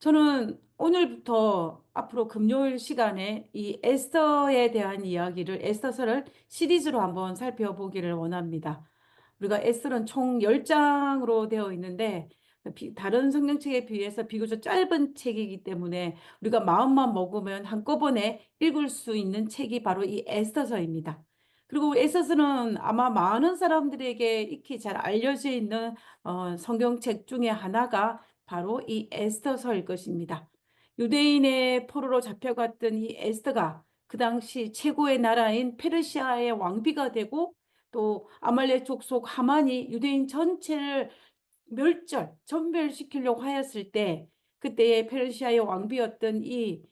저는 오늘부터 앞으로 금요일 시간에 이 에스더에 대한 이야기를 에스더서를 시리즈로 한번 살펴보기를 원합니다. 우리가 에스더는 총 10장으로 되어 있는데 다른 성경책에 비해서 비교적 짧은 책이기 때문에 우리가 마음만 먹으면 한꺼번에 읽을 수 있는 책이 바로 이 에스더서입니다. 그리고 에스더서는 아마 많은 사람들에게 익히 잘 알려져 있는 성경책 중에 하나가 바로 이 에스더서일 것입니다. 유대인의 포로로 잡혀갔던 이 에스더가 그 당시 최고의 나라인 페르시아의 왕비가 되고 또 아말렉 족속 하만이 유대인 전체를 전멸시키려고 하였을 때 그때의 페르시아의 왕비였던 이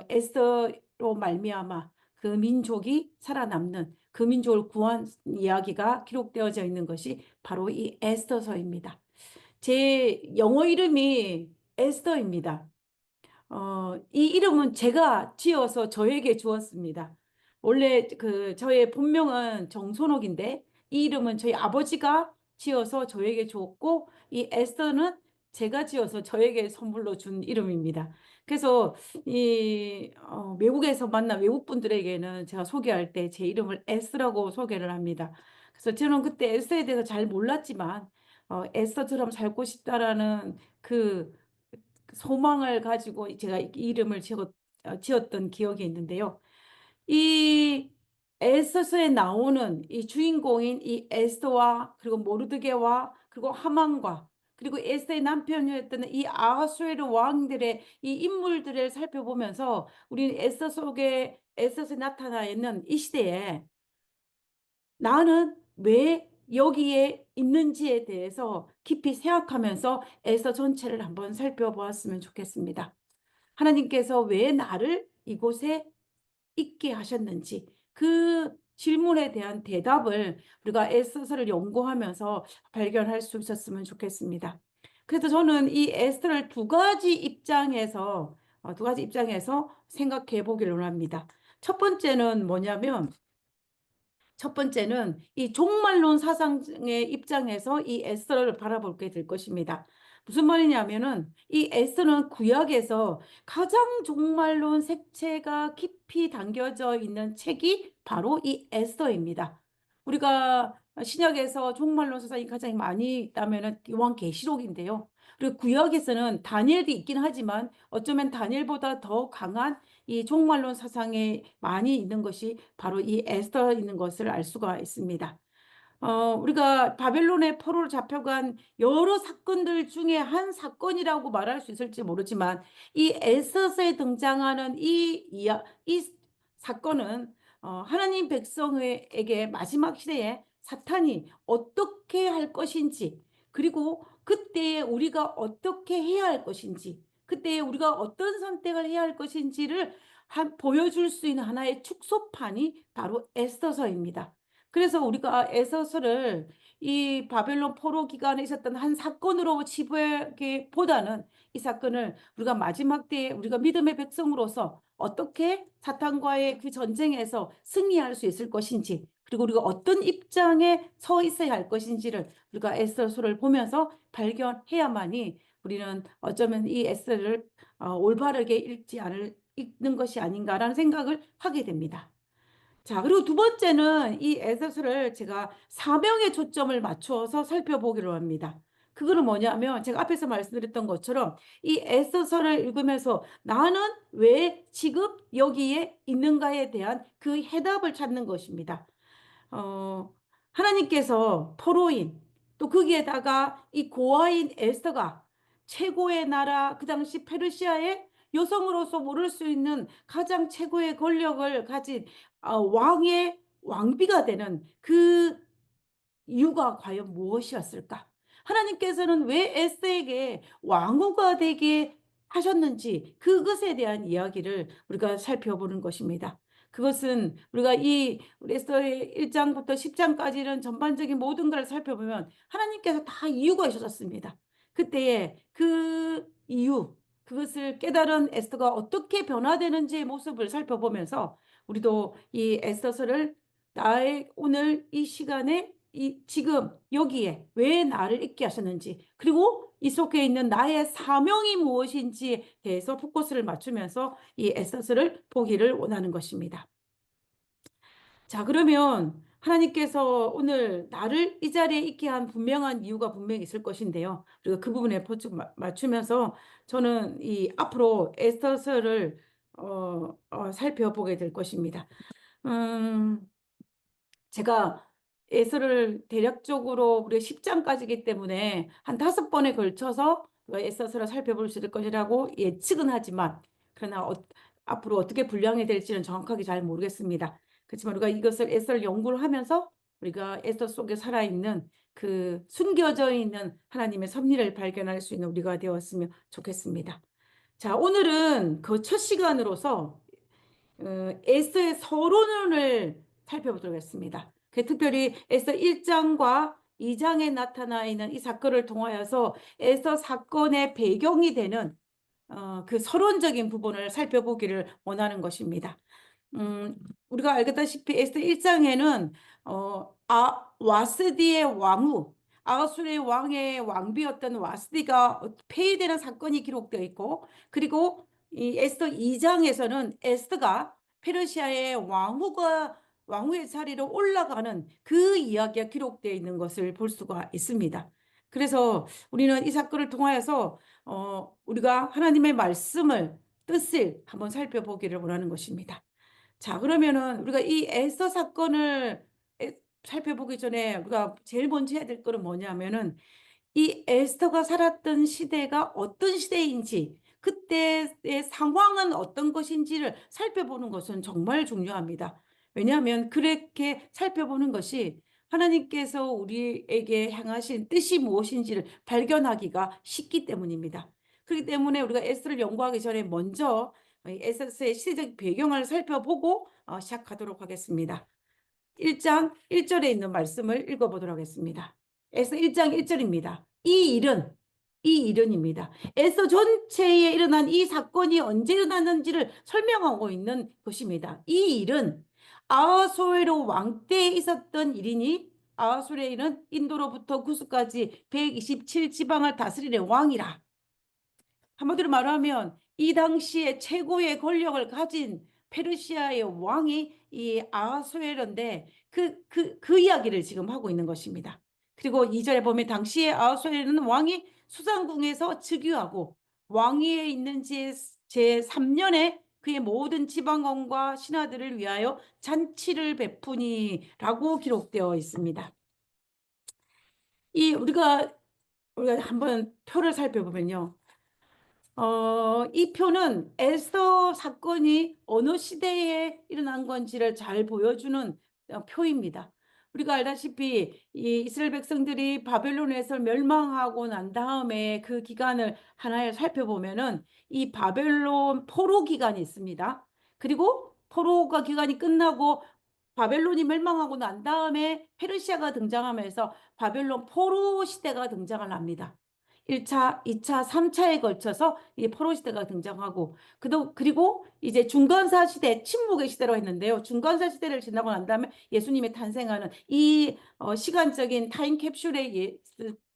에스더로 말미암아 그 민족이 살아남는 그 민족을 구한 이야기가 기록되어져 있는 것이 바로 이 에스더서입니다. 제 영어 이름이 에스더입니다. 이 이름은 제가 지어서 저에게 주었습니다. 원래 저의 본명은 정선옥인데 이 이름은 저희 아버지가 지어서 저에게 주었고 이 에스더는 제가 지어서 저에게 선물로 준 이름입니다. 그래서 외국에서 만난 외국 분들에게는 제가 소개할 때 제 이름을 에스라고 소개를 합니다. 그래서 저는 그때 에스더에 대해서 잘 몰랐지만 에스더처럼 살고 싶다라는 그 소망을 가지고 제가 이 이름을 지었던 기억이 있는데요. 이 에스더서에 나오는 이 주인공인 이 에스더와 그리고 모르드게와 그리고 하만과 그리고 에스더의 남편이었던 이 아하수에르 왕들의 이 인물들을 살펴보면서 우리는 에스더 속에 에스더에 나타나 있는 이 시대에 나는 왜 여기에 있는지에 대해서 깊이 생각하면서 에스더 전체를 한번 살펴보았으면 좋겠습니다. 하나님께서 왜 나를 이곳에 있게 하셨는지 그 질문에 대한 대답을 우리가 에스더서를 연구하면서 발견할 수 있었으면 좋겠습니다. 그래서 저는 이 에스더를 두 가지 입장에서 생각해 보기를 원합니다. 첫 번째는 뭐냐면 첫 번째는 이 종말론 사상의 입장에서 이 에스더를 바라보게 될 것입니다. 무슨 말이냐면은 이 에스더는 구약에서 가장 종말론 색채가 깊이 담겨져 있는 책이 바로 이 에스더입니다. 우리가 신약에서 종말론 사상이 가장 많이 있다면은 요한계시록인데요. 그리고 구약에서는 다니엘도 있긴 하지만 어쩌면 다니엘보다 더 강한 이 종말론 사상에 많이 있는 것이 바로 이 에스더 있는 것을 알 수가 있습니다. 우리가 바벨론의 포로로 잡혀간 여러 사건들 중에 한 사건이라고 말할 수 있을지 모르지만 이 에스더서에 등장하는 이 사건은 하나님 백성에게 마지막 시대에 사탄이 어떻게 할 것인지 그리고 그때에 우리가 어떻게 해야 할 것인지 그때에 우리가 어떤 선택을 해야 할 것인지를 보여줄 수 있는 하나의 축소판이 바로 에스더서입니다. 그래서 우리가 에서서를 이 바벨론 포로 기간에 있었던 한 사건으로 치부하기보다는 이 사건을 우리가 마지막 때에 우리가 믿음의 백성으로서 어떻게 사탄과의 그 전쟁에서 승리할 수 있을 것인지 그리고 우리가 어떤 입장에 서 있어야 할 것인지를 우리가 에스더서를 보면서 발견해야만이 우리는 어쩌면 이 에스더를 올바르게 읽는 것이 아닌가라는 생각을 하게 됩니다. 자, 그리고 두 번째는 이 에세서를 제가 사명에 초점을 맞춰서 살펴보기로 합니다. 그거는 뭐냐면 제가 앞에서 말씀드렸던 것처럼 이 에세서를 읽으면서 나는 왜 지금 여기에 있는가에 대한 그 해답을 찾는 것입니다. 어, 하나님께서 포로인 또 거기에다가 이 고아인 에스더가 최고의 나라 그 당시 페르시아의 여성으로서 모를 수 있는 가장 최고의 권력을 가진 왕의 왕비가 되는 그 이유가 과연 무엇이었을까? 하나님께서는 왜 에스더에게 왕후가 되게 하셨는지 그것에 대한 이야기를 우리가 살펴보는 것입니다. 그것은 우리가 이 에스더의 1장부터 10장까지는 전반적인 모든 걸 살펴보면 하나님께서 다 이유가 있었습니다. 그때의 그 이유, 그것을 깨달은 에스더가 어떻게 변화되는지의 모습을 살펴보면서 우리도 이 에스더서를 나의 오늘 이 시간에 지금 여기에 왜 나를 있게 하셨는지 그리고 이 속에 있는 나의 사명이 무엇인지에 대해서 포커스를 맞추면서 이 에서스를 보기를 원하는 것입니다. 자, 그러면 하나님께서 오늘 나를 이 자리에 있게 한 분명한 이유가 분명히 있을 것인데요. 그리고 그 부분에 포커스 맞추면서 저는 이 앞으로 에스더서를 살펴보게 될 것입니다. 음, 제가 에서를 대략적으로 우리 10장까지이기 때문에 한 5번에 걸쳐서 에서서를 살펴볼 수 있을 것이라고 예측은 하지만, 그러나 앞으로 어떻게 분량이 될지는 정확하게 잘 모르겠습니다. 그렇지만 우리가 이것을 에서를 연구를 하면서 우리가 에서 속에 살아있는 그 숨겨져 있는 하나님의 섭리를 발견할 수 있는 우리가 되었으면 좋겠습니다. 자, 오늘은 그 첫 시간으로서 에스더의 서론을 살펴보도록 하겠습니다. 특별히 에스더 1장과 2장에 나타나 있는 이 사건을 통하여서 에스더 사건의 배경이 되는 그 서론적인 부분을 살펴보기를 원하는 것입니다. 우리가 알다시피 에스더 1장에는 와스디의 왕후, 아수르의 왕의 왕비였던 와스디가 폐위되는 사건이 기록되어 있고, 그리고 이 에스더 2장에서는 에스더가 페르시아의 왕후의 자리로 올라가는 그 이야기가 기록되어 있는 것을 볼 수가 있습니다. 그래서 우리는 이 사건을 통하여서 우리가 하나님의 말씀을 뜻을 한번 살펴보기를 원하는 것입니다. 자, 그러면은 우리가 이 에스더 사건을 살펴보기 전에 우리가 제일 먼저 해야 될 거는 뭐냐면은 이 에스더가 살았던 시대가 어떤 시대인지, 그때의 상황은 어떤 것인지를 살펴보는 것은 정말 중요합니다. 왜냐하면 그렇게 살펴보는 것이 하나님께서 우리에게 향하신 뜻이 무엇인지를 발견하기가 쉽기 때문입니다. 그렇기 때문에 우리가 에스더를 연구하기 전에 먼저 에스더의 시대적 배경을 살펴보고 시작하도록 하겠습니다. 1장 1절에 있는 말씀을 읽어보도록 하겠습니다. 에스더 1장 1절입니다. 이 일은입니다. 에스더 전체에 일어난 이 사건이 언제 일어났는지를 설명하고 있는 것입니다. 이 일은 아하수에로 왕 때에 있었던 일이니, 아하수에는 인도로부터 구스까지 127지방을 다스리는 왕이라. 한마디로 말하면 이 당시에 최고의 권력을 가진 페르시아의 왕이 이 아하수에로인데 그 이야기를 지금 하고 있는 것입니다. 그리고 2절에 보면 당시에 아하수에로는 왕이 수상궁에서 즉위하고 왕위에 있는 제3년에 그의 모든 지방원과 신하들을 위하여 잔치를 베푸니라고 기록되어 있습니다. 우리가 한번 표를 살펴보면요. 이 표는 에스더 사건이 어느 시대에 일어난 건지를 잘 보여주는 표입니다. 우리가 알다시피 이 이스라엘 백성들이 바벨론에서 멸망하고 난 다음에 그 기간을 하나에 살펴보면은 이 바벨론 포로 기간이 있습니다. 그리고 포로가 기간이 끝나고 바벨론이 멸망하고 난 다음에 페르시아가 등장하면서 바벨론 포로 시대가 등장을 합니다. 1차, 2차, 3차에 걸쳐서 이 포로 시대가 등장하고, 그리고 이제 중간사 시대, 침묵의 시대로 했는데요. 중간사 시대를 지나고 난 다음에 예수님이 탄생하는 이 시간적인 타임 캡슐에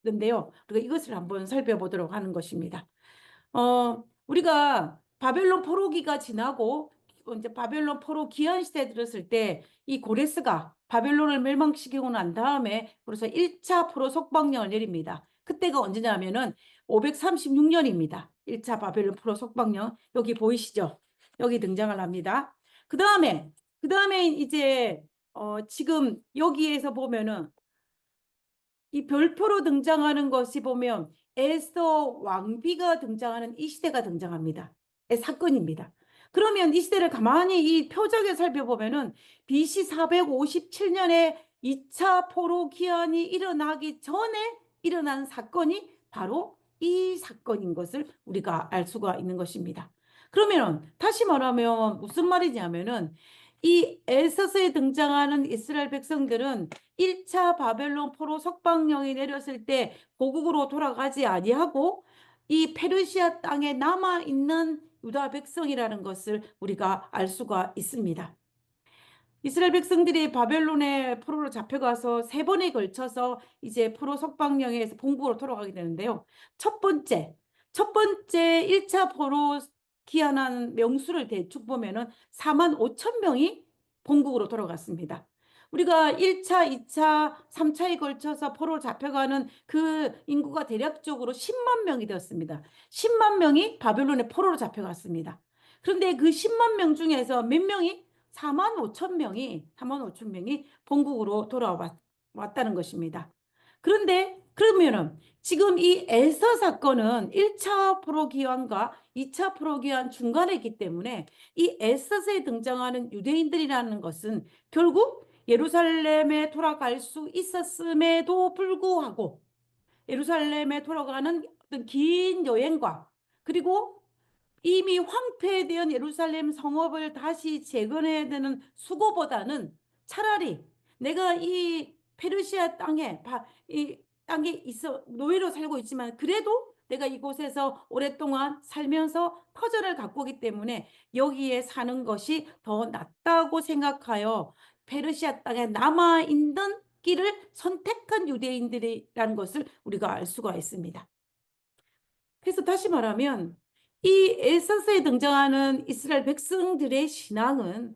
있는데요. 우리가 이것을 한번 살펴보도록 하는 것입니다. 우리가 바벨론 포로기가 지나고 이제 바벨론 포로 기한 시대에 들었을 때 이 고레스가 바벨론을 멸망시키고 난 다음에 그래서 1차 포로 속박령을 내립니다. 그때가 언제냐면은 536년입니다. 1차 바벨론 포로 속박령 여기 보이시죠? 여기 등장을 합니다. 그 다음에 이제 지금 여기에서 보면은 이 별표로 등장하는 것이 보면 에스더 왕비가 등장하는 이 시대가 등장합니다. 사건입니다. 그러면 이 시대를 가만히 이 표적에 살펴보면은 BC 457년에 2차 포로 기한이 일어나기 전에 일어난 사건이 바로 이 사건인 것을 우리가 알 수가 있는 것입니다. 그러면 다시 말하면 무슨 말이냐면은 이 에서서에 등장하는 이스라엘 백성들은 1차 바벨론 포로 석방령이 내렸을 때 고국으로 돌아가지 아니하고 이 페르시아 땅에 남아있는 유다 백성이라는 것을 우리가 알 수가 있습니다. 이스라엘 백성들이 바벨론의 포로로 잡혀가서 세 번에 걸쳐서 이제 포로 석방령에서 본국으로 돌아가게 되는데요. 첫 번째 1차 포로 귀환한 명수를 대충 보면은 4만 5천 명이 본국으로 돌아갔습니다. 우리가 1차, 2차, 3차에 걸쳐서 포로 잡혀가는 그 인구가 대략적으로 10만 명이 되었습니다. 10만 명이 바벨론의 포로로 잡혀갔습니다. 그런데 그 10만 명 중에서 몇 명이 4만 5천 명이 본국으로 돌아왔다는 것입니다. 그런데 그러면은 지금 이 에서 사건은 1차 포로기환과 2차 포로기환 중간에 있기 때문에 이 에서에 등장하는 유대인들이라는 것은 결국 예루살렘에 돌아갈 수 있었음에도 불구하고 예루살렘에 돌아가는 어떤 긴 여행과 그리고 이미 황폐된 예루살렘 성읍을 다시 재건해야 되는 수고보다는 차라리 내가 이 페르시아 이 땅에 있어 노예로 살고 있지만 그래도 내가 이곳에서 오랫동안 살면서 터전을 갖고 오기 때문에 여기에 사는 것이 더 낫다고 생각하여 페르시아 땅에 남아있는 길을 선택한 유대인들이라는 것을 우리가 알 수가 있습니다. 그래서 다시 말하면 이 에서스에 등장하는 이스라엘 백성들의 신앙은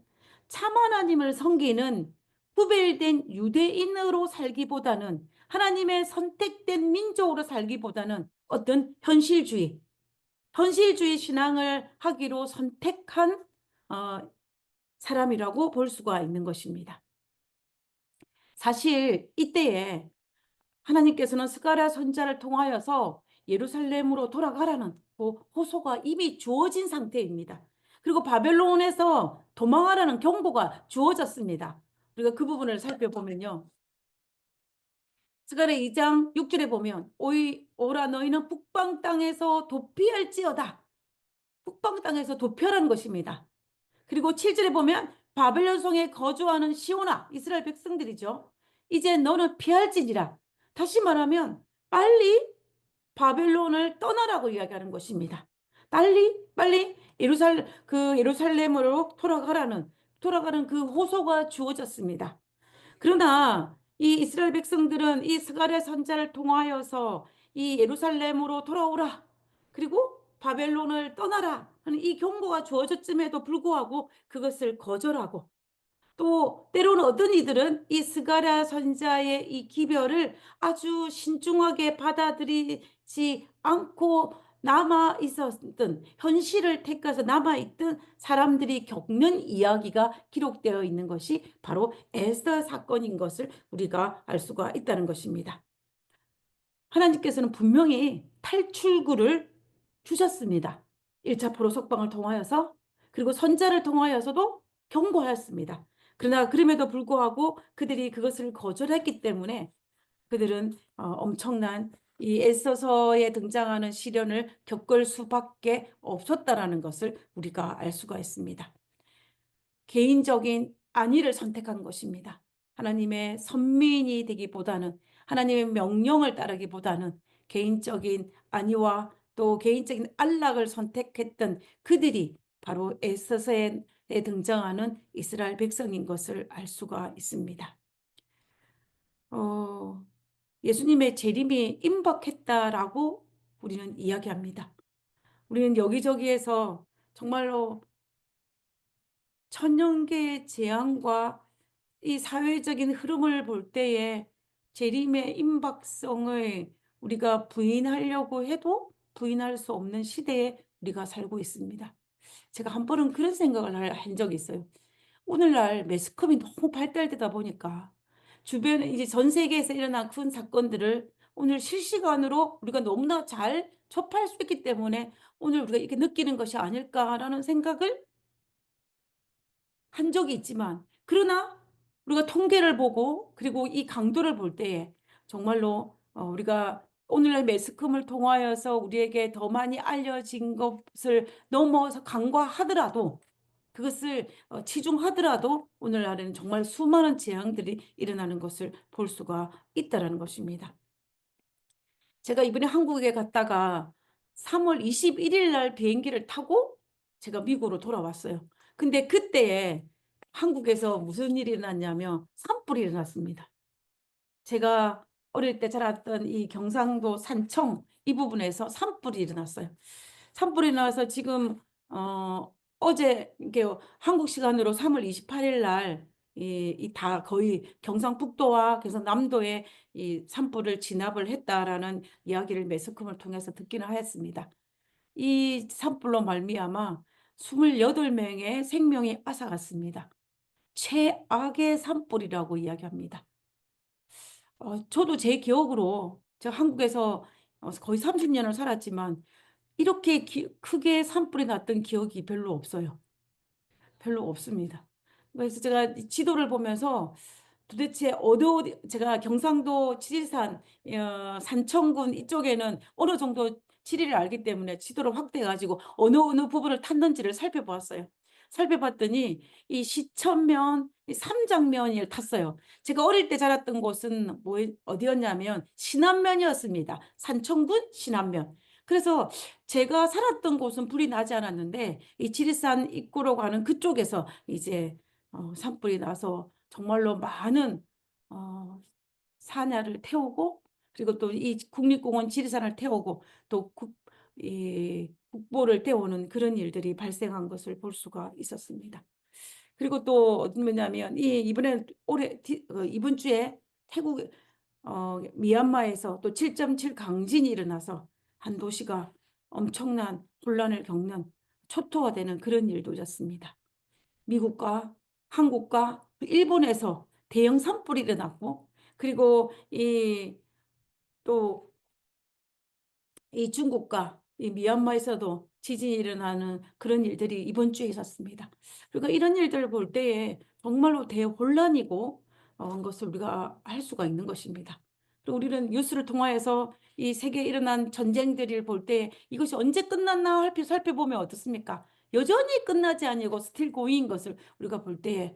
참 하나님을 섬기는 구별된 유대인으로 살기보다는 하나님의 선택된 민족으로 살기보다는 어떤 현실주의 신앙을 하기로 선택한 사람이라고 볼 수가 있는 것입니다. 사실 이때에 하나님께서는 스가랴 선지자를 통하여서 예루살렘으로 돌아가라는 호소가 이미 주어진 상태입니다. 그리고 바벨론에서 도망하라는 경고가 주어졌습니다. 우리가 그 부분을 살펴보면요. 스가랴 2장 6절에 보면 오라 너희는 북방 땅에서 도피할지어다. 북방 땅에서 도피하라는 것입니다. 그리고 7절에 보면 바벨론 성에 거주하는 시온아 이스라엘 백성들이죠. 이제 너는 피할지니라. 다시 말하면 빨리 바벨론을 떠나라고 이야기하는 것입니다. 빨리 예루살렘으로 돌아가는 그 호소가 주어졌습니다. 그러나 이 이스라엘 백성들은 이 스가랴 선지자를 통하여서 이 예루살렘으로 돌아오라. 그리고 바벨론을 떠나라 하는 이 경고가 주어졌음에도 불구하고 그것을 거절하고 또 때로는 어떤 이들은 이 스가랴 선지자의 이 기별을 아주 신중하게 받아들이지 않고 남아 있었던 현실을 택해서 남아 있던 사람들이 겪는 이야기가 기록되어 있는 것이 바로 에스더 사건인 것을 우리가 알 수가 있다는 것입니다. 하나님께서는 분명히 탈출구를 주셨습니다. 1차 포로 석방을 통하여서 그리고 선자를 통하여서도 경고하였습니다. 그러나 그럼에도 불구하고 그들이 그것을 거절했기 때문에 그들은 엄청난 이 에서서에 등장하는 시련을 겪을 수밖에 없었다라는 것을 우리가 알 수가 있습니다. 개인적인 안위를 선택한 것입니다. 하나님의 선민이 되기보다는 하나님의 명령을 따르기보다는 개인적인 안위와 또 개인적인 안락을 선택했던 그들이 바로 에서서에 등장하는 이스라엘 백성인 것을 알 수가 있습니다. 예수님의 재림이 임박했다라고 우리는 이야기합니다. 우리는 여기저기에서 정말로 천년계의 재앙과 이 사회적인 흐름을 볼 때에 재림의 임박성을 우리가 부인하려고 해도 부인할 수 없는 시대에 우리가 살고 있습니다. 제가 한 번은 그런 생각을 한 적이 있어요. 오늘날 매스컴이 너무 발달되다 보니까 주변에 이제 전 세계에서 일어난 큰 사건들을 오늘 실시간으로 우리가 너무나 잘 접할 수 있기 때문에 오늘 우리가 이렇게 느끼는 것이 아닐까라는 생각을 한 적이 있지만 그러나 우리가 통계를 보고 그리고 이 강도를 볼 때에 정말로 우리가 오늘날 매스컴을 통하여서 우리에게 더 많이 알려진 것을 넘어서 간과하더라도 그것을 치중하더라도 오늘날에는 정말 수많은 재앙들이 일어나는 것을 볼 수가 있다는 것입니다. 제가 이번에 한국에 갔다가 3월 21일 날 비행기를 타고 제가 미국으로 돌아왔어요. 근데 그때에 한국에서 무슨 일이 일어났냐면 산불이 일어났습니다. 제가 어릴 때 자랐던 이 경상도 산청 이 부분에서 산불이 일어났어요. 산불이 나서 지금 어제 이게 한국 시간으로 3월 28일 날 이 다 거의 경상북도와 경상남도에 이 산불을 진압을 했다라는 이야기를 매스컴을 통해서 듣기는 하였습니다. 이 산불로 말미암아 28명의 생명이 앗아갔습니다. 최악의 산불이라고 이야기합니다. 저도 제 기억으로 제가 한국에서 거의 30년을 살았지만 이렇게 크게 산불이 났던 기억이 별로 없어요. 별로 없습니다. 그래서 제가 지도를 보면서 도대체 어디 제가 경상도 지리산 산청군 이쪽에는 어느 정도 지리를 알기 때문에 지도를 확대해 가지고 어느 부분을 탔는지를 살펴보았어요. 살펴봤더니 이 시천면, 이 삼장면을 탔어요. 제가 어릴 때 자랐던 곳은 어디였냐면 신안면이었습니다. 산청군 신안면. 그래서 제가 살았던 곳은 불이 나지 않았는데 이 지리산 입구로 가는 그쪽에서 이제 산불이 나서 정말로 많은 어 산야를 태우고, 그리고 또 이 국립공원 지리산을 태우고 또 이 국보를 태우는 그런 일들이 발생한 것을 볼 수가 있었습니다. 그리고 또 어떤 뭐냐면 이번에 이번 주에 태국 미얀마에서 또 7.7 강진이 일어나서 한 도시가 엄청난 혼란을 겪는 초토화되는 그런 일도 있었습니다. 미국과 한국과 일본에서 대형 산불이 일어났고, 그리고 또 이 중국과 이 미얀마에서도 지진이 일어나는 그런 일들이 이번 주에 있었습니다. 그러니까 이런 일들을 볼 때에 정말로 대혼란이고 것을 우리가 알 수가 있는 것입니다. 또 우리는 뉴스를 통하여서 이 세계에 일어난 전쟁들을 볼 때 이것이 언제 끝났나 살펴보면 어떻습니까? 여전히 끝나지 아니고 스틸 고잉인 것을 우리가 볼 때에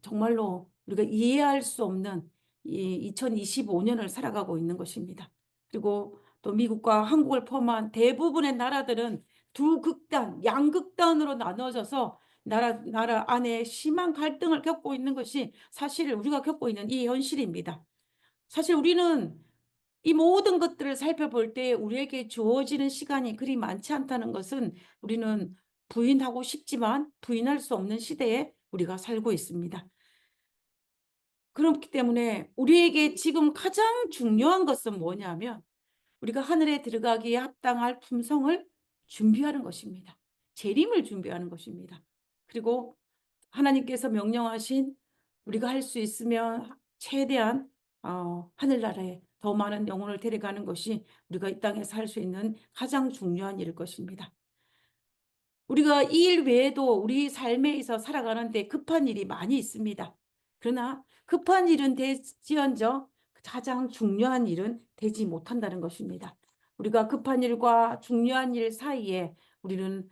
정말로 우리가 이해할 수 없는 이 2025년을 살아가고 있는 것입니다. 그리고 또 미국과 한국을 포함한 대부분의 나라들은 두 극단, 양극단으로 나눠져서 나라 안에 심한 갈등을 겪고 있는 것이 사실 우리가 겪고 있는 이 현실입니다. 사실 우리는 이 모든 것들을 살펴볼 때 우리에게 주어지는 시간이 그리 많지 않다는 것은 우리는 부인하고 싶지만 부인할 수 없는 시대에 우리가 살고 있습니다. 그렇기 때문에 우리에게 지금 가장 중요한 것은 뭐냐면 우리가 하늘에 들어가기에 합당할 품성을 준비하는 것입니다. 재림을 준비하는 것입니다. 그리고 하나님께서 명령하신 우리가 할 수 있으면 최대한 하늘나라에 더 많은 영혼을 데려가는 것이 우리가 이 땅에서 할 수 있는 가장 중요한 일일 것입니다. 우리가 이 일 외에도 우리 삶에 있어 살아가는데 급한 일이 많이 있습니다. 그러나 급한 일은 되지언정 가장 중요한 일은 되지 못한다는 것입니다. 우리가 급한 일과 중요한 일 사이에 우리는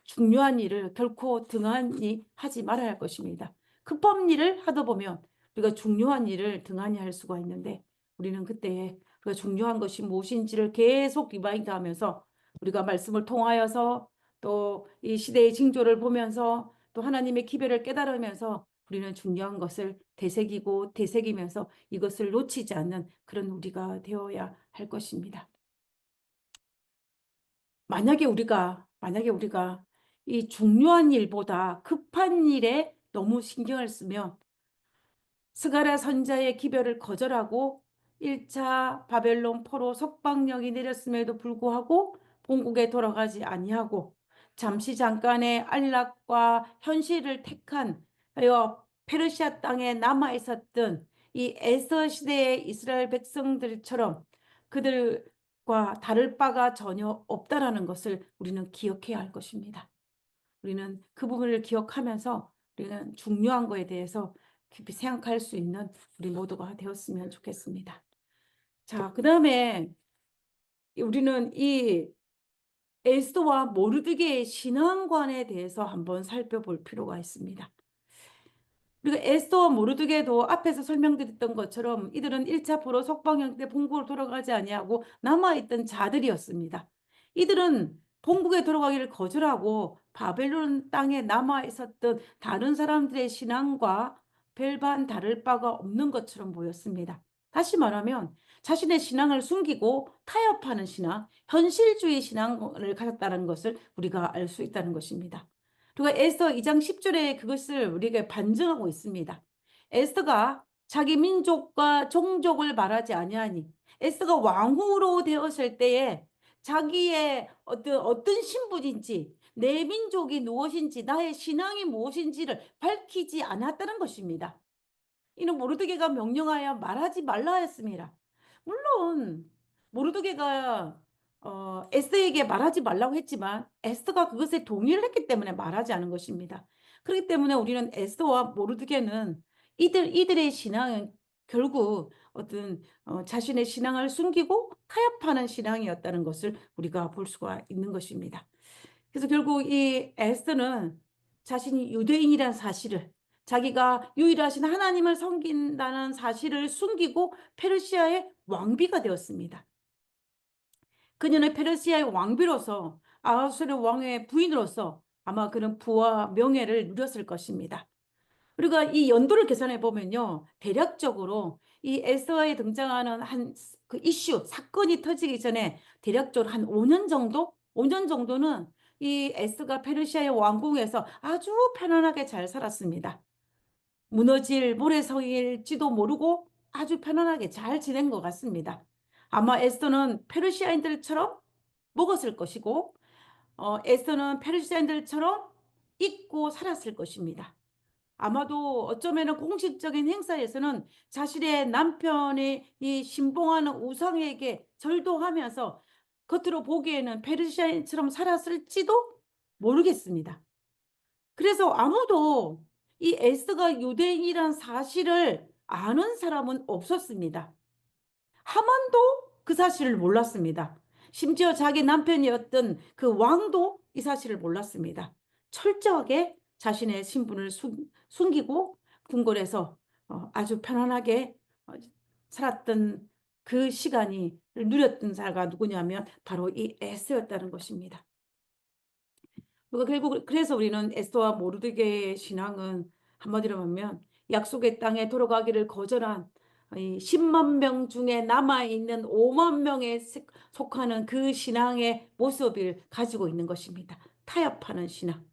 중요한 일을 결코 등한히 하지 말아야 할 것입니다. 급한 일을 하다 보면 우리가 중요한 일을 등한히 할 수가 있는데 우리는 그때 우리가 중요한 것이 무엇인지를 계속 리마인드하면서 우리가 말씀을 통하여서 또 이 시대의 징조를 보면서 또 하나님의 기별을 깨달으면서 우리는 중요한 것을 되새기고 되새기면서 이것을 놓치지 않는 그런 우리가 되어야 할 것입니다. 만약에 우리가 이 중요한 일보다 급한 일에 너무 신경을 쓰면 스가랴 선자의 기별을 거절하고 1차 바벨론 포로 석방령이 내렸음에도 불구하고 본국에 돌아가지 아니하고 잠깐의 안락과 현실을 택한 페르시아 땅에 남아 있었던 이 에서 시대의 이스라엘 백성들처럼 그들과 다를 바가 전혀 없다라는 것을 우리는 기억해야 할 것입니다. 우리는 그 부분을 기억하면서 우리는 중요한 거에 대해서 깊이 생각할 수 있는 우리 모두가 되었으면 좋겠습니다. 자, 그다음에 우리는 이 에스더와 모르드게의 신앙관에 대해서 한번 살펴볼 필요가 있습니다. 그리고 에스더와 모르드게도 앞에서 설명드렸던 것처럼 이들은 1차 포로 석방형 때 본국으로 돌아가지 아니하고 남아있던 자들이었습니다. 이들은 본국에 들어가기를 거절하고 바벨론 땅에 남아 있었던 다른 사람들의 신앙과 별반 다를 바가 없는 것처럼 보였습니다. 다시 말하면 자신의 신앙을 숨기고 타협하는 신앙, 현실주의 신앙을 가졌다는 것을 우리가 알 수 있다는 것입니다. 그리고 에스더 2장 10절에 그것을 우리에게 반증하고 있습니다. 에스더가 자기 민족과 종족을 말하지 아니하니, 에스더가 왕후로 되었을 때에 자기의 어떤 신분인지, 내 민족이 무엇인지, 나의 신앙이 무엇인지를 밝히지 않았다는 것입니다. 이는 모르드게가 명령하여 말하지 말라 했습니다. 물론 모르드게가 에스더에게 말하지 말라고 했지만 에스더가 그것에 동의를 했기 때문에 말하지 않은 것입니다. 그렇기 때문에 우리는 에스더와 모르드게는 이들의 신앙은 결국 자신의 신앙을 숨기고 타협하는 신앙이었다는 것을 우리가 볼 수가 있는 것입니다. 그래서 결국 이 에스더는 자신이 유대인이라는 사실을, 자기가 유일하신 하나님을 섬긴다는 사실을 숨기고 페르시아의 왕비가 되었습니다. 그녀는 페르시아의 왕비로서, 아하수에르 왕의 부인으로서 아마 그런 부와 명예를 누렸을 것입니다. 우리가 이 연도를 계산해 보면요, 대략적으로 이 에스더에 등장하는 그 이슈, 사건이 터지기 전에 대략적으로 한 5년 정도? 5년 정도는 이 에스더가 페르시아의 왕궁에서 아주 편안하게 잘 살았습니다. 무너질 모래성일지도 모르고 아주 편안하게 잘 지낸 것 같습니다. 아마 에스더는 페르시아인들처럼 먹었을 것이고, 에스더는 페르시아인들처럼 잊고 살았을 것입니다. 아마도 어쩌면 공식적인 행사에서는 자신의 남편의 이 신봉하는 우상에게 절도하면서 겉으로 보기에는 페르시아인처럼 살았을지도 모르겠습니다. 그래서 아무도 이 에스더가 유대인이란 사실을 아는 사람은 없었습니다. 하만도 그 사실을 몰랐습니다. 심지어 자기 남편이었던 그 왕도 이 사실을 몰랐습니다. 철저하게 자신의 신분을 숨기고 궁궐에서 아주 편안하게 살았던 그 시간이 누렸던 자가 누구냐면 바로 이 에스더였다는 것입니다. 결국 그래서 우리는 에스더와 모르드게의 신앙은 한마디로 하면 약속의 땅에 들어가기를 거절한 이 10만 명 중에 남아있는 5만 명에 속하는 그 신앙의 모습을 가지고 있는 것입니다. 타협하는 신앙.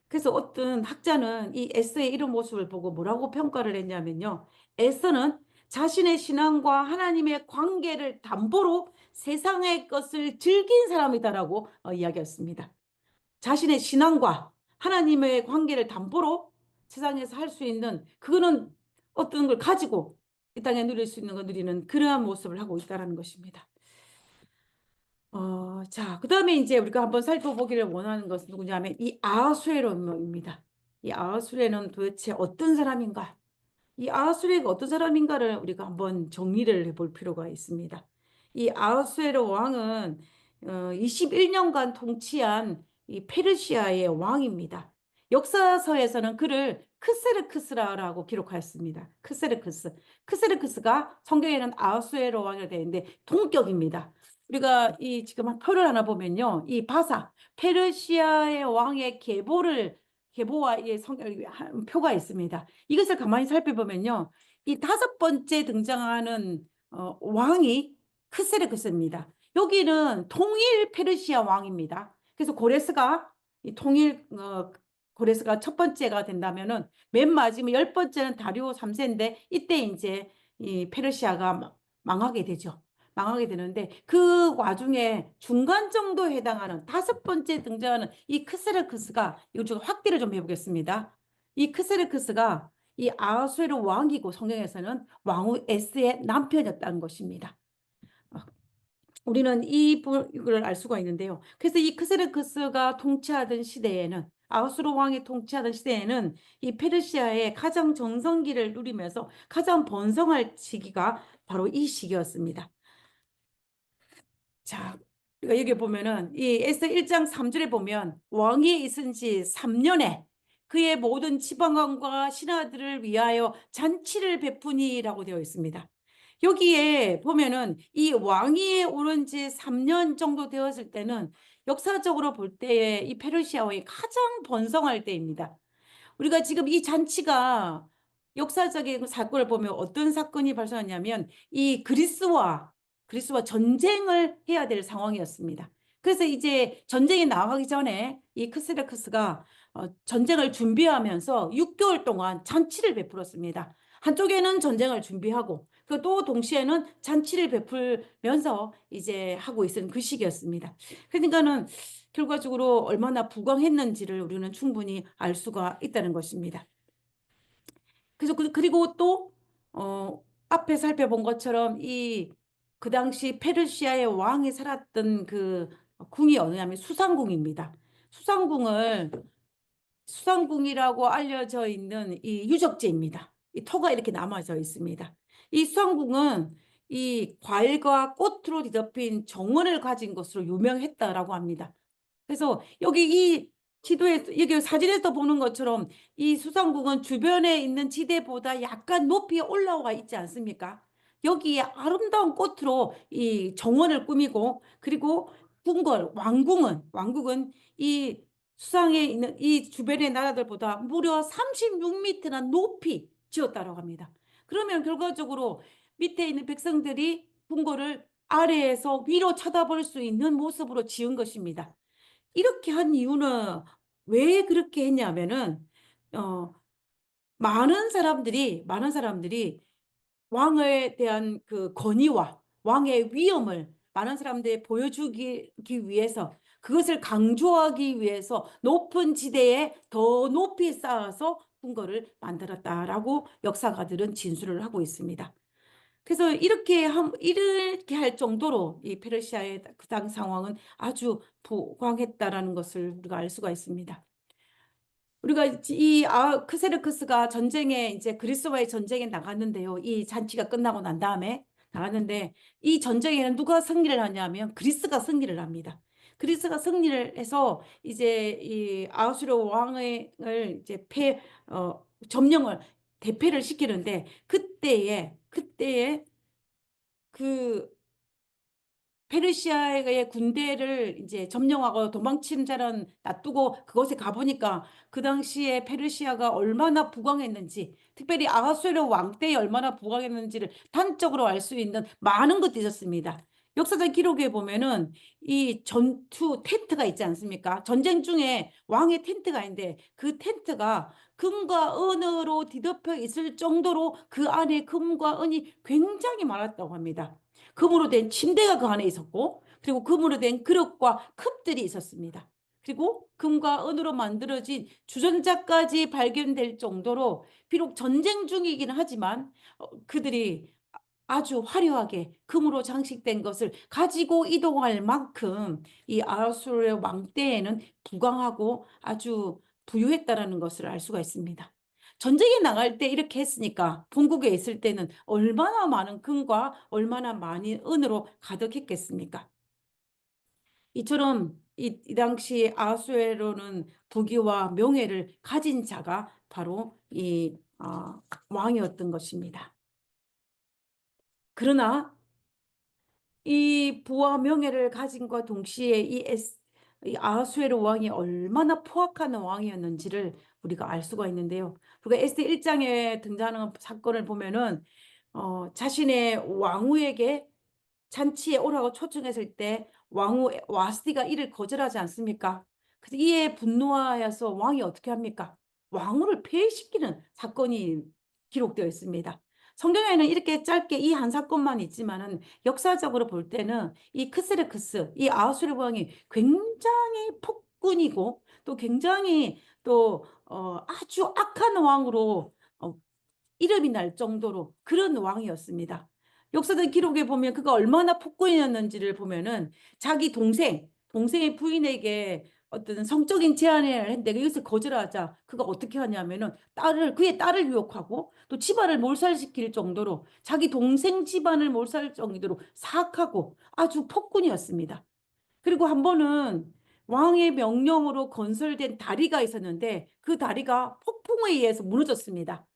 그래서 어떤 학자는 이 에스더의 이런 모습을 보고 뭐라고 평가를 했냐면요, 에스더는 자신의 신앙과 하나님의 관계를 담보로 세상의 것을 즐긴 사람이다라고 이야기했습니다. 자신의 신앙과 하나님의 관계를 담보로 세상에서 할 수 있는, 그거는 어떤 걸 가지고 이 땅에 누릴 수 있는 걸 누리는 그러한 모습을 하고 있다는 것입니다. 자, 그 다음에 이제 우리가 한번 살펴보기를 원하는 것은 누구냐면 이 아하수에로입니다. 이 아하수에는 도대체 어떤 사람인가? 이 아하수에가 어떤 사람인가를 우리가 한번 정리를 해볼 필요가 있습니다. 이 아하수에로 왕은 21년간 통치한 이 페르시아의 왕입니다. 역사서에서는 그를 크세르크스라고 기록하였습니다. 크세르크스가 성경에는 아하수에로 왕이 되어 있는데 동격입니다. 우리가 이 지금 한 표를 하나 보면요, 이 바사 페르시아의 왕의 계보와 이 표가 있습니다. 이것을 가만히 살펴보면요, 이 5번째 등장하는 왕이 크세르크스입니다. 여기는 통일 페르시아 왕입니다. 그래서 고레스가 첫 번째가 된다면은 맨 마지막 10번째는 다리오 3세인데 이때 이제 이 페르시아가 망하게 되죠. 망하게 되는데 그 와중에 중간 정도에 해당하는 5번째 등장하는 이 크세르크스가, 이거 좀 확대를 좀 해보겠습니다. 이 크세르크스가 이 아하수에르 왕이고 성경에서는 왕후 에스의 남편이었다는 것입니다. 우리는 이걸 알 수가 있는데요. 그래서 이 크세르크스가 통치하던 시대에는, 아하수르 왕이 통치하던 시대에는 이 페르시아의 가장 전성기를 누리면서 가장 번성할 시기가 바로 이 시기였습니다. 자, 우리가 여기 보면은 이 에스더 1장 3절에 보면 왕위에 있은 지 3년에 그의 모든 지방관과 신하들을 위하여 잔치를 베푸니라고 되어 있습니다. 여기에 보면은 이 왕위에 오른 지 3년 정도 되었을 때는 역사적으로 볼 때에 이 페르시아 왕이 가장 번성할 때입니다. 우리가 지금 이 잔치가 역사적인 그 사건을 보면 어떤 사건이 발생하냐면 이 그리스와 전쟁을 해야 될 상황이었습니다. 그래서 이제 전쟁이 나가기 전에 이 크스레크스가 전쟁을 준비하면서 6개월 동안 잔치를 베풀었습니다. 한쪽에는 전쟁을 준비하고 또 동시에는 잔치를 베풀면서 이제 하고 있었던 그 시기였습니다. 그러니까는 결과적으로 얼마나 부강했는지를 우리는 충분히 알 수가 있다는 것입니다. 그래서 그리고 또 앞에 살펴본 것처럼 그 당시 페르시아의 왕이 살았던 그 궁이 어느냐면 수상궁입니다. 수상궁을 수상궁이라고 알려져 있는 이 유적지입니다. 이 터가 이렇게 남아져 있습니다. 이 수상궁은 이 과일과 꽃으로 뒤덮인 정원을 가진 것으로 유명했다라고 합니다. 그래서 여기 이 지도에 여기 사진에서 보는 것처럼 이 수상궁은 주변에 있는 지대보다 약간 높이 올라와 있지 않습니까? 여기에 아름다운 꽃으로 이 정원을 꾸미고 그리고 왕궁은 이 수상에 있는 이 주변의 나라들보다 무려 36m나 높이 지었다고 합니다. 그러면 결과적으로 밑에 있는 백성들이 궁궐을 아래에서 위로 쳐다볼 수 있는 모습으로 지은 것입니다. 이렇게 한 이유는 왜 그렇게 했냐면은 어, 많은 사람들이 왕에 대한 그 권위와 왕의 위엄을 많은 사람들이 보여주기 위해서 그것을 강조하기 위해서 높은 지대에 더 높이 쌓아서 궁궐을 만들었다라고 역사가들은 진술을 하고 있습니다. 그래서 이렇게 할 정도로 이 페르시아의 그 당 상황은 아주 부강했다라는 것을 우리가 알 수가 있습니다. 우리가 크세르크스가 전쟁에 이제 그리스와의 전쟁에 나갔는데요. 이 잔치가 끝나고 난 다음에 나갔는데 이 전쟁에는 누가 승리를 하냐면 그리스가 승리를 합니다. 그리스가 승리를 해서 이제 이 아수르 왕을 이제 점령을 대패를 시키는데 그때에 그 페르시아의 군대를 이제 점령하고 도망친 자는 놔두고 그곳에 가보니까 그 당시에 페르시아가 얼마나 부강했는지, 특별히 아하수에르 왕 때에 얼마나 부강했는지를 단적으로 알 수 있는 많은 것들이 있었습니다. 역사적 기록에 보면은 이 전투 텐트가 있지 않습니까? 전쟁 중에 왕의 텐트가 있는데 그 텐트가 금과 은으로 뒤덮여 있을 정도로 그 안에 금과 은이 굉장히 많았다고 합니다. 금으로 된 침대가 그 안에 있었고 그리고 금으로 된 그릇과 컵들이 있었습니다. 그리고 금과 은으로 만들어진 주전자까지 발견될 정도로 비록 전쟁 중이긴 하지만 그들이 아주 화려하게 금으로 장식된 것을 가지고 이동할 만큼 이 아수르의 왕 때에는 부강하고 아주 부유했다라는 것을 알 수가 있습니다. 전쟁에 나갈 때 이렇게 했으니까 본국에 있을 때는 얼마나 많은 금과 얼마나 많은 은으로 가득했겠습니까? 이처럼 이 당시 아수에로는 부귀와 명예를 가진 자가 바로 왕이었던 것입니다. 그러나 이 부와 명예를 가진과 동시에 이 아하수에로 왕이 얼마나 포악한 왕이었는지를 우리가 알 수가 있는데요. 그리고 에스더 1장에 등장하는 사건을 보면은 자신의 왕후에게 잔치에 오라고 초청했을 때 왕후 와스티가 이를 거절하지 않습니까? 그래서 이에 분노하여서 왕이 어떻게 합니까? 왕후를 폐위시키는 사건이 기록되어 있습니다. 성경에는 이렇게 짧게 이 한 사건만 있지만은 역사적으로 볼 때는 이 크스르크스, 이 아수르 왕이 굉장히 폭군이고 또 굉장히 또 아주 악한 왕으로 이름이 날 정도로 그런 왕이었습니다. 역사적 기록에 보면 그가 얼마나 폭군이었는지를 보면은 자기 동생의 부인에게 어떤 성적인 제안을 했는데 이것을 거절하자 그가 어떻게 하냐면은 그의 딸을 유혹하고 또 집안을 몰살시킬 정도로 자기 동생 집안을 몰살 정도로 사악하고 아주 폭군이었습니다. 그리고 한 번은 왕의 명령으로 건설된 다리가 있었는데 그 다리가 폭풍에 의해서 무너졌습니다.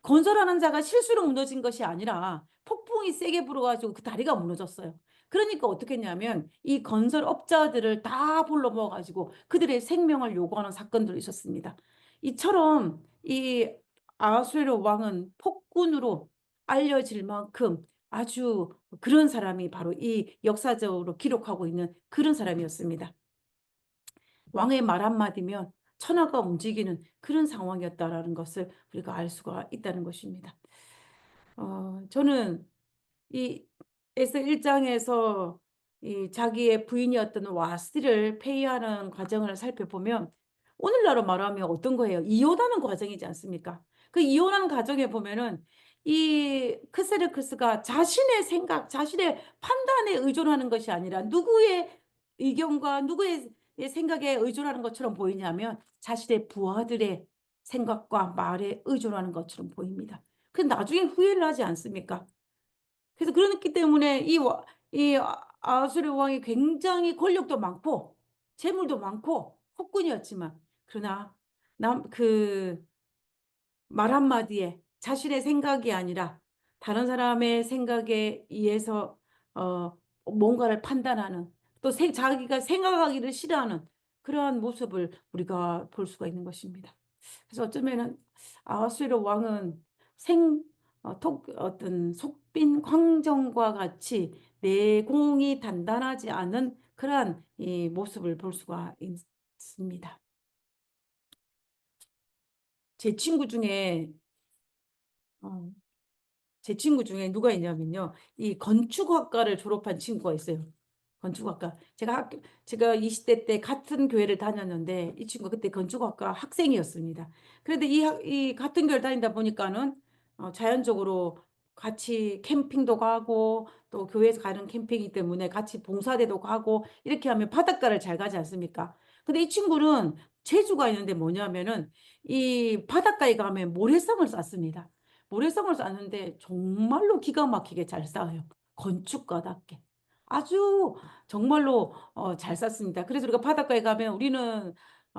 건설하는 자가 실수로 무너진 것이 아니라 폭풍이 세게 불어가지고 그 다리가 무너졌어요. 그러니까 어떻게 했냐면 이 건설업자들을 다 불러 모아가지고 그들의 생명을 요구하는 사건들이 있었습니다. 이처럼 이 아수에로 왕은 폭군으로 알려질 만큼 아주 그런 사람이 바로 이 역사적으로 기록하고 있는 그런 사람이었습니다. 왕의 말 한마디면 천하가 움직이는 그런 상황이었다라는 것을 우리가 알 수가 있다는 것입니다. 저는 이 에서 1장에서 이 자기의 부인이었던 와스티를 폐위하는 과정을 살펴보면 오늘날로 말하면 어떤 거예요? 이혼하는 과정이지 않습니까? 그 이혼하는 과정에 보면은 이 크세르크스가 자신의 생각, 자신의 판단에 의존하는 것이 아니라 누구의 의견과 누구의 생각에 의존하는 것처럼 보이냐면 자신의 부하들의 생각과 말에 의존하는 것처럼 보입니다. 그 나중에 후회를 하지 않습니까? 그래서 그렇기 때문에 이 아수르 왕이 굉장히 권력도 많고 재물도 많고 폭군이었지만 그러나 말 한마디에 자신의 생각이 아니라 다른 사람의 생각에 의해서 어, 뭔가를 판단하는 또 자기가 생각하기를 싫어하는 그러한 모습을 우리가 볼 수가 있는 것입니다. 그래서 어쩌면은 아하수에로 왕은 어떤 속빈 광정과 같이 내공이 단단하지 않은 그러한 이 모습을 볼 수가 있습니다. 제 친구 중에 어, 제 친구 중에 누가 있냐면요. 이 건축학과를 졸업한 친구가 있어요. 건축학과. 제가 20대 때 같은 교회를 다녔는데 이 친구가 그때 건축학과 학생이었습니다. 그런데 이 같은 교회를 다니다 보니까는 자연적으로 같이 캠핑도 가고 또 교회에서 가는 캠핑이기 때문에 같이 봉사대도 가고 이렇게 하면 바닷가를 잘 가지 않습니까? 근데 이 친구는 재주가 있는데 뭐냐면은 이 바닷가에 가면 모래성을 쌌습니다. 모래성을 쌓는데 정말로 기가 막히게 잘 쌓아요. 건축가답게. 아주 정말로 잘 쌓습니다. 그래서 우리가 바닷가에 가면 우리는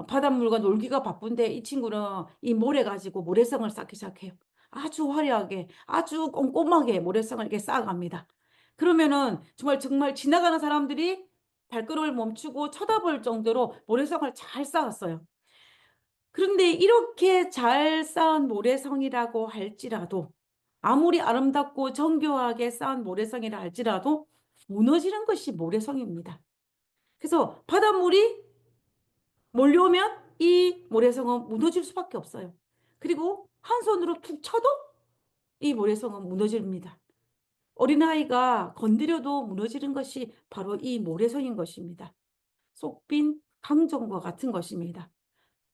바닷물과 놀기가 바쁜데 이 친구는 이 모래 가지고 모래성을 쌓기 시작해요. 아주 화려하게, 아주 꼼꼼하게 모래성을 이렇게 쌓아갑니다. 그러면은 정말 지나가는 사람들이 발걸음을 멈추고 쳐다볼 정도로 모래성을 잘 쌓았어요. 그런데 이렇게 잘 쌓은 모래성이라고 할지라도 아무리 아름답고 정교하게 쌓은 모래성이라 할지라도 무너지는 것이 모래성입니다. 그래서 바닷물이 몰려오면 이 모래성은 무너질 수밖에 없어요. 그리고 한 손으로 툭 쳐도 이 모래성은 무너집니다. 어린아이가 건드려도 무너지는 것이 바로 이 모래성인 것입니다. 쏙빈 강정과 같은 것입니다.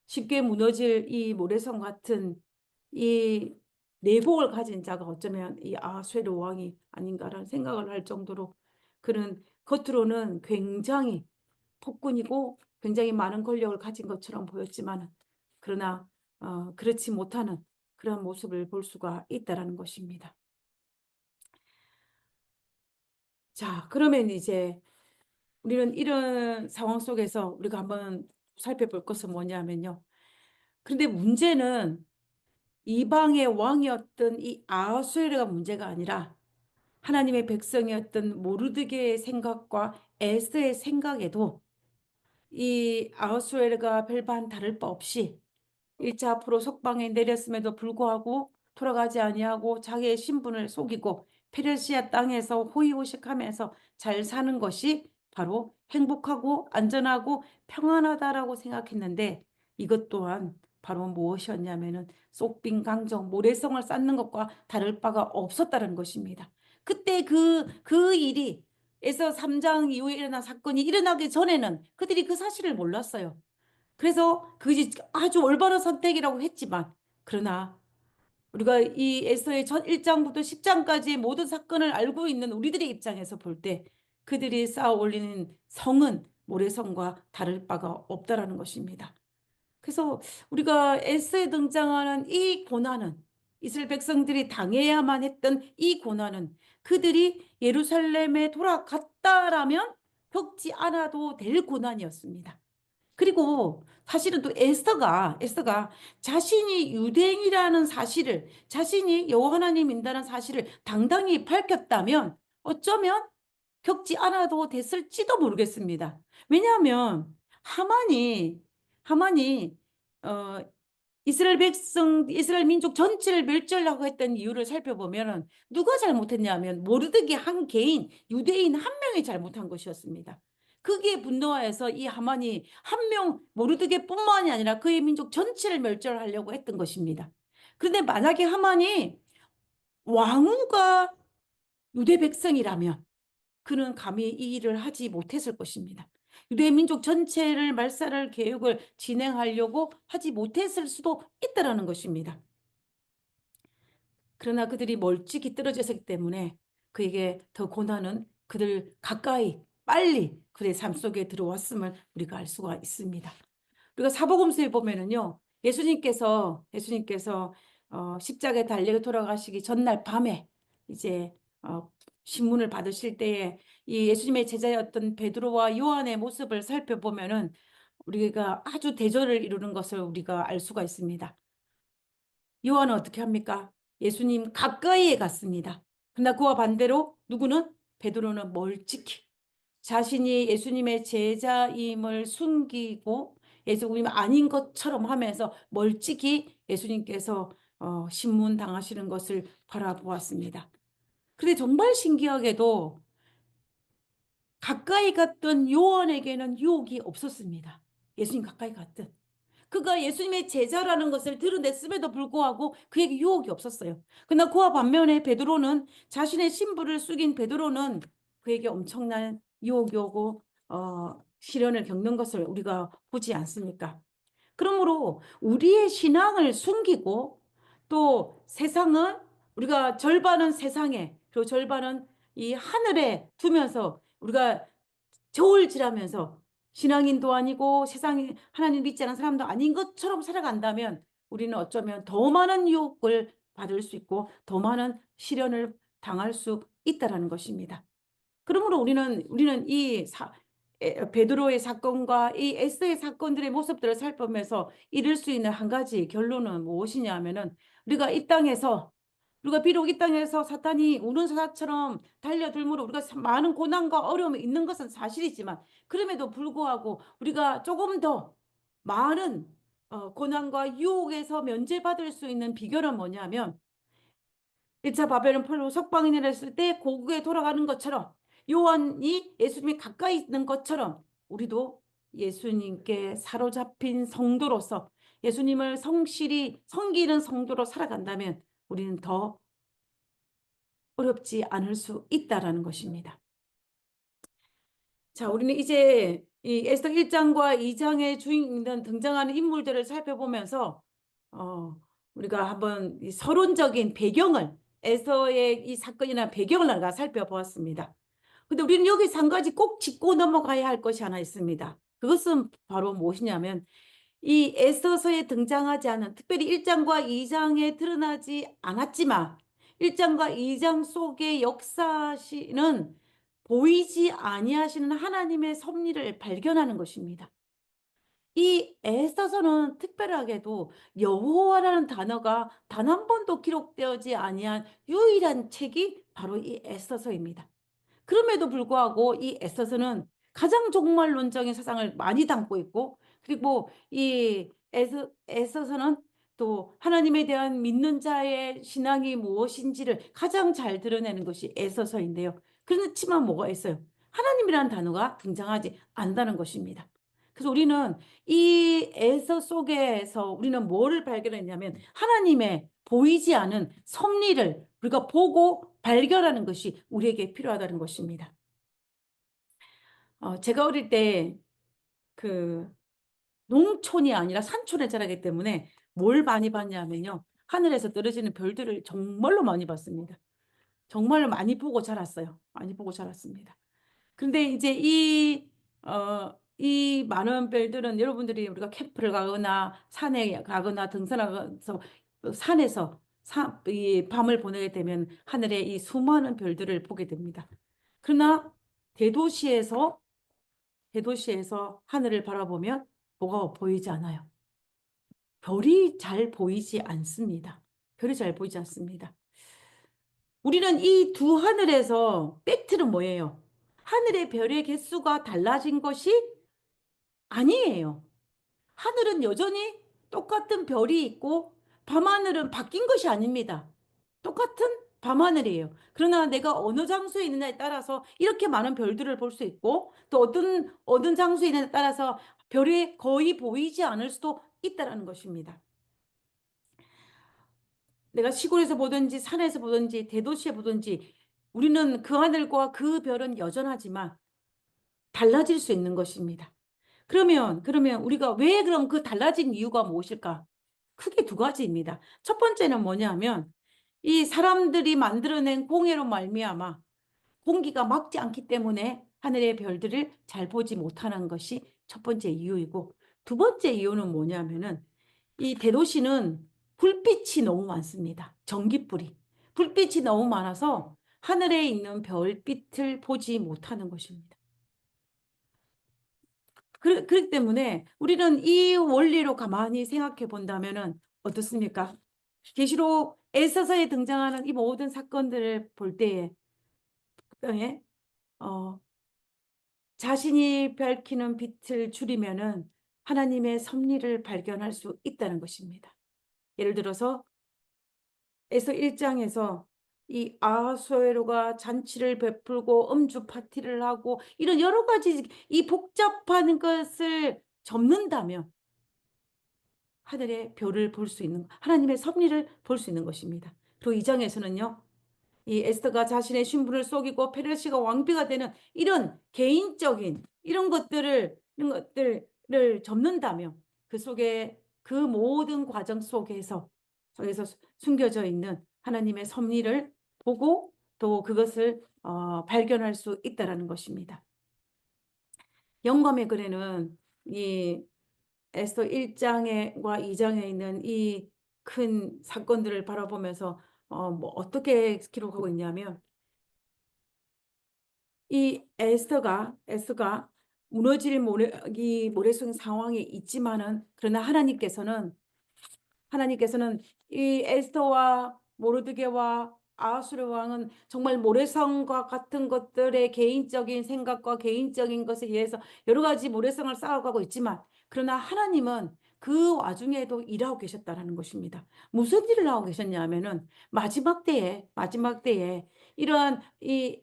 쉽게 무너질 이 모래성 같은 이 내복을 가진 자가 어쩌면 이 아수에로 왕이 아닌가라는 생각을 할 정도로 그는 겉으로는 굉장히 폭군이고 굉장히 많은 권력을 가진 것처럼 보였지만 그러나 그렇지 못하는 그런 모습을 볼 수가 있다라는 것입니다. 자, 그러면 이제 우리는 이런 상황 속에서 우리가 한번 살펴볼 것은 뭐냐면요. 그런데 문제는 이방의 왕이었던 이 아하수에르가 문제가 아니라 하나님의 백성이었던 모르드게의 생각과 에스의 생각에도 이 아하수에르가 별반 다를 바 없이 1차 앞으로 속방에 내렸음에도 불구하고 돌아가지 아니하고 자기의 신분을 속이고 페르시아 땅에서 호의호식하면서 잘 사는 것이 바로 행복하고 안전하고 평안하다라고 생각했는데 이것 또한 바로 무엇이었냐면은 쏙빈 강정 모래성을 쌓는 것과 다를 바가 없었다는 것입니다. 그때 그 일이 에서 3장 이후에 일어난 사건이 일어나기 전에는 그들이 그 사실을 몰랐어요. 그래서 그것이 아주 올바른 선택이라고 했지만 그러나 우리가 이 에서의 전 1장부터 10장까지의 모든 사건을 알고 있는 우리들의 입장에서 볼 때 그들이 쌓아 올리는 성은 모래성과 다를 바가 없다라는 것입니다. 그래서 우리가 에서에 등장하는 이 고난은 이스라엘 백성들이 당해야만 했던 이 고난은 그들이 예루살렘에 돌아갔다라면 겪지 않아도 될 고난이었습니다. 그리고 사실은 또 에스더가 자신이 유대인이라는 사실을 자신이 여호와 하나님인다는 사실을 당당히 밝혔다면 어쩌면 겪지 않아도 됐을지도 모르겠습니다. 왜냐하면 하만이 어, 이스라엘 민족 전체를 멸절하고 했던 이유를 살펴보면 누가 잘못했냐면 모르드게 한 개인 유대인 한 명이 잘못한 것이었습니다. 거기에 분노하여서 이 하만이 한 명 모르드게뿐만이 아니라 그의 민족 전체를 멸절하려고 했던 것입니다. 그런데 만약에 하만이 왕후가 유대 백성이라면 그는 감히 이 일을 하지 못했을 것입니다. 유대 민족 전체를 말살할 계획을 진행하려고 하지 못했을 수도 있다는 것입니다. 그러나 그들이 멀찍이 떨어져 있기 때문에 그에게 더 고난은 그들 가까이 빨리 그의 삶 속에 들어왔음을 우리가 알 수가 있습니다. 우리가 사복음서에 보면은요, 예수님께서 십자가에 달려 돌아가시기 전날 밤에 이제 어, 신문을 받으실 때에 이 예수님의 제자였던 베드로와 요한의 모습을 살펴보면은 우리가 아주 대조를 이루는 것을 우리가 알 수가 있습니다. 요한은 어떻게 합니까? 예수님 가까이에 갔습니다. 그러나 그와 반대로 누구는? 베드로는 멀찍이 자신이 예수님의 제자임을 숨기고 예수님이 아닌 것처럼 하면서 멀찍이 예수님께서 신문 당하시는 것을 바라보았습니다. 그런데 정말 신기하게도 가까이 갔던 요한에게는 유혹이 없었습니다. 예수님 가까이 갔든. 그가 예수님의 제자라는 것을 드러냈음에도 불구하고 그에게 유혹이 없었어요. 그러나 그와 반면에 베드로는 자신의 신부를 숙인 베드로는 그에게 엄청난 유혹이 오고 시련을 겪는 것을 우리가 보지 않습니까? 그러므로 우리의 신앙을 숨기고 또 세상은 우리가 절반은 세상에 그리고 절반은 이 하늘에 두면서 우리가 저울질하면서 신앙인도 아니고 세상에 하나님 믿지 않은 사람도 아닌 것처럼 살아간다면 우리는 어쩌면 더 많은 유혹을 받을 수 있고 더 많은 시련을 당할 수 있다라는 것입니다. 그러므로 우리는 베드로의 사건과 이 에스더의 사건들의 모습들을 살펴보면서 이룰 수 있는 한 가지 결론은 무엇이냐 하면은 우리가 비록 이 땅에서 사탄이 우는 사자처럼 달려들므로 우리가 많은 고난과 어려움이 있는 것은 사실이지만 그럼에도 불구하고 우리가 조금 더 많은 고난과 유혹에서 면제받을 수 있는 비결은 뭐냐면 1차 바벨론 포로 석방이 내렸을 때 고국에 돌아가는 것처럼 요한이 예수님이 가까이 있는 것처럼 우리도 예수님께 사로잡힌 성도로서 예수님을 성실히 섬기는 성도로 살아간다면 우리는 더 어렵지 않을 수 있다라는 것입니다. 자, 우리는 이제 이 에스더 1장과 2장의 주인공 등장하는 인물들을 살펴보면서 우리가 한번 이 서론적인 배경을 에스더의 이 사건이나 배경을 우리가 살펴보았습니다. 근데 우리는 여기서 한 가지 꼭 짚고 넘어가야 할 것이 하나 있습니다. 그것은 바로 무엇이냐면 이 에스더서에 등장하지 않은 특별히 1장과 2장에 드러나지 않았지만 1장과 2장 속의 역사시는 보이지 아니하시는 하나님의 섭리를 발견하는 것입니다. 이 에스더서는 특별하게도 여호와라는 단어가 단 한 번도 기록되지 아니한 유일한 책이 바로 이 에스더서입니다. 그럼에도 불구하고 이 에스더서는 가장 종말론적인 사상을 많이 담고 있고 그리고 이 에스더서는 또 하나님에 대한 믿는 자의 신앙이 무엇인지를 가장 잘 드러내는 것이 에스더서인데요. 그렇지만 뭐가 있어요? 하나님이라는 단어가 등장하지 않는다는 것입니다. 그래서 우리는 이 에서 속에서 우리는 뭐를 발견했냐면 하나님의 보이지 않은 섭리를 우리가 보고 발견하는 것이 우리에게 필요하다는 것입니다. 제가 어릴 때 그 농촌이 아니라 산촌에 자라기 때문에 뭘 많이 봤냐면요. 하늘에서 떨어지는 별들을 정말로 많이 봤습니다. 정말로 많이 보고 자랐어요. 많이 보고 자랐습니다. 근데 이제 이 많은 별들은 여러분들이 우리가 캠프를 가거나 산에 가거나 등산하면서 산에서 이 밤을 보내게 되면 하늘에 이 수많은 별들을 보게 됩니다. 그러나 대도시에서 하늘을 바라보면 뭐가 보이지 않아요. 별이 잘 보이지 않습니다. 별이 잘 보이지 않습니다. 우리는 이 두 하늘에서 팩트는 뭐예요? 하늘의 별의 개수가 달라진 것이 아니에요. 하늘은 여전히 똑같은 별이 있고 밤하늘은 바뀐 것이 아닙니다. 똑같은 밤하늘이에요. 그러나 내가 어느 장소에 있느냐에 따라서 이렇게 많은 별들을 볼 수 있고 또 어떤 장소에 있느냐에 따라서 별이 거의 보이지 않을 수도 있다는 것입니다. 내가 시골에서 보든지 산에서 보든지 대도시에 보든지 우리는 그 하늘과 그 별은 여전하지만 달라질 수 있는 것입니다. 그러면 우리가 왜 그럼 그 달라진 이유가 무엇일까? 크게 두 가지입니다. 첫 번째는 뭐냐면 이 사람들이 만들어낸 공해로 말미암아 공기가 막지 않기 때문에 하늘의 별들을 잘 보지 못하는 것이 첫 번째 이유이고, 두 번째 이유는 뭐냐면은 이 대도시는 불빛이 너무 많습니다. 전기불이. 불빛이 너무 많아서 하늘에 있는 별빛을 보지 못하는 것입니다. 그렇기 때문에 우리는 이 원리로 가만히 생각해 본다면은 어떻습니까? 계시록 에서서에 등장하는 이 모든 사건들을 볼 때에 예? 어, 자신이 밝히는 빛을 줄이면은 하나님의 섭리를 발견할 수 있다는 것입니다. 예를 들어서 에서 1장에서 이 아하수에로가 잔치를 베풀고 음주 파티를 하고 이런 여러 가지 이 복잡한 것을 접는다면 하늘의 별을 볼 수 있는 하나님의 섭리를 볼 수 있는 것입니다. 그리고 2장에서는요. 이 에스더가 자신의 신분을 속이고 페르시가 왕비가 되는 이런 개인적인 이런 것들을 접는다면 그 속에 그 모든 과정 속에서 숨겨져 있는 하나님의 섭리를 보고 또 그것을 발견할 수 있다라는 것입니다. 영감의 글에는 이 에스더 1장과 2장에 있는 이 큰 사건들을 바라보면서 어떻게 기록하고 있냐면 이 에스더가 무너질 이 모래성 상황에 있지만은 그러나 하나님께서는 이 에스더와 모르드게와 아하수르 왕은 정말 모래성과 같은 것들의 개인적인 생각과 개인적인 것에 의해서 여러 가지 모래성을 쌓아가고 있지만 그러나 하나님은 그 와중에도 일하고 계셨다라는 것입니다. 무슨 일을 하고 계셨냐면은 마지막 때에 이러한 이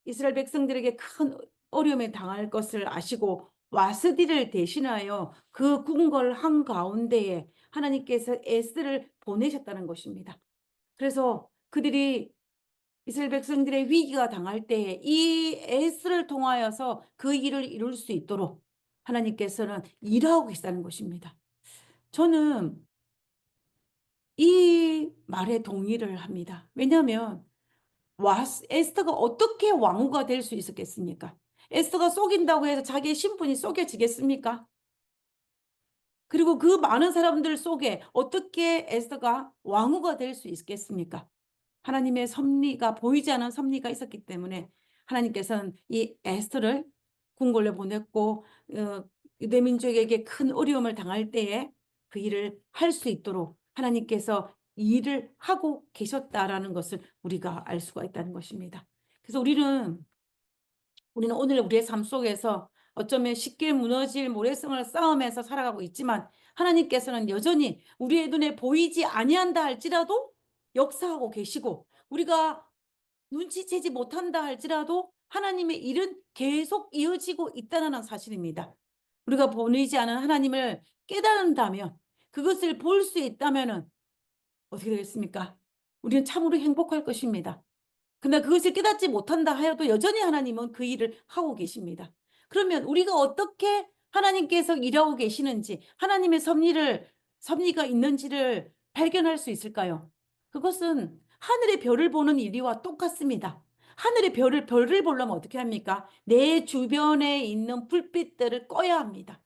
이스라엘 백성들에게 큰 어려움에 당할 것을 아시고 와스디를 대신하여 그 궁궐 한가운데에 하나님께서 에스를 보내셨다는 것입니다. 그래서 그들이 이스라엘 백성들의 위기가 당할 때에 이 에스를 통하여서 그 일을 이룰 수 있도록 하나님께서는 일하고 계시다는 것입니다. 저는 이 말에 동의를 합니다. 왜냐하면 에스더가 어떻게 왕후가 될 수 있었겠습니까? 에스더가 속인다고 해서 자기의 신분이 속여지겠습니까? 그리고 그 많은 사람들 속에 어떻게 에스더가 왕후가 될 수 있겠습니까? 하나님의 섭리가 보이지 않은 섭리가 있었기 때문에 하나님께서는 이 에스더를 궁궐에 보냈고 유대 민족에게 큰 어려움을 당할 때에 그 일을 할 수 있도록 하나님께서 일을 하고 계셨다라는 것을 우리가 알 수가 있다는 것입니다. 그래서 우리는 오늘 우리의 삶 속에서 어쩌면 쉽게 무너질 모래성을 쌓으면서 살아가고 있지만 하나님께서는 여전히 우리의 눈에 보이지 아니한다 할지라도 역사하고 계시고 우리가 눈치채지 못한다 할지라도 하나님의 일은 계속 이어지고 있다는 사실입니다. 우리가 보이지 않은 하나님을 깨달은다면 그것을 볼 수 있다면 어떻게 되겠습니까? 우리는 참으로 행복할 것입니다. 그러나 그것을 깨닫지 못한다 하여도 여전히 하나님은 그 일을 하고 계십니다. 그러면 우리가 어떻게 하나님께서 일하고 계시는지 하나님의 섭리가 있는지를 발견할 수 있을까요? 그것은 하늘의 별을 보는 일과 똑같습니다. 하늘의 별을 보려면 어떻게 합니까? 내 주변에 있는 불빛들을 꺼야 합니다.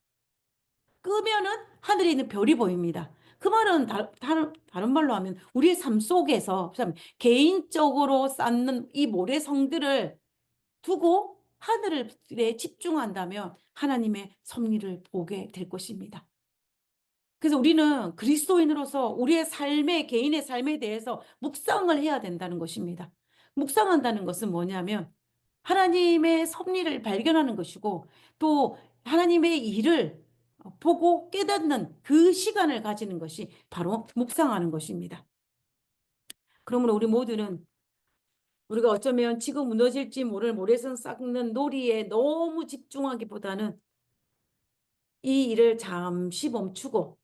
끄면은 하늘에 있는 별이 보입니다. 그 말은 다른 말로 하면 우리의 삶 속에서 참 개인적으로 쌓는 이 모래성들을 두고 하늘에 집중한다면 하나님의 섭리를 보게 될 것입니다. 그래서 우리는 그리스도인으로서 우리의 개인의 삶에 대해서 묵상을 해야 된다는 것입니다. 묵상한다는 것은 뭐냐면 하나님의 섭리를 발견하는 것이고 또 하나님의 일을 보고 깨닫는 그 시간을 가지는 것이 바로 묵상하는 것입니다. 그러므로 우리 모두는 우리가 어쩌면 지금 무너질지 모를 모래성 쌓는 놀이에 너무 집중하기보다는 이 일을 잠시 멈추고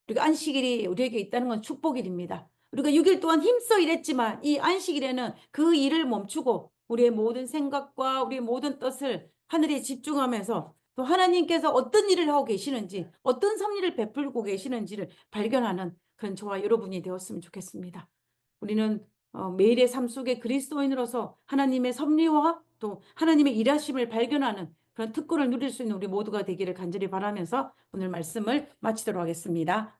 우리가 안식일이 우리에게 있다는 건 축복일입니다. 우리가 6일 동안 힘써 일했지만 이 안식일에는 그 일을 멈추고 우리의 모든 생각과 우리의 모든 뜻을 하늘에 집중하면서 또 하나님께서 어떤 일을 하고 계시는지 어떤 섭리를 베풀고 계시는지를 발견하는 그런 저와 여러분이 되었으면 좋겠습니다. 우리는 매일의 삶 속에 그리스도인으로서 하나님의 섭리와 또 하나님의 일하심을 발견하는 그런 특권을 누릴 수 있는 우리 모두가 되기를 간절히 바라면서 오늘 말씀을 마치도록 하겠습니다.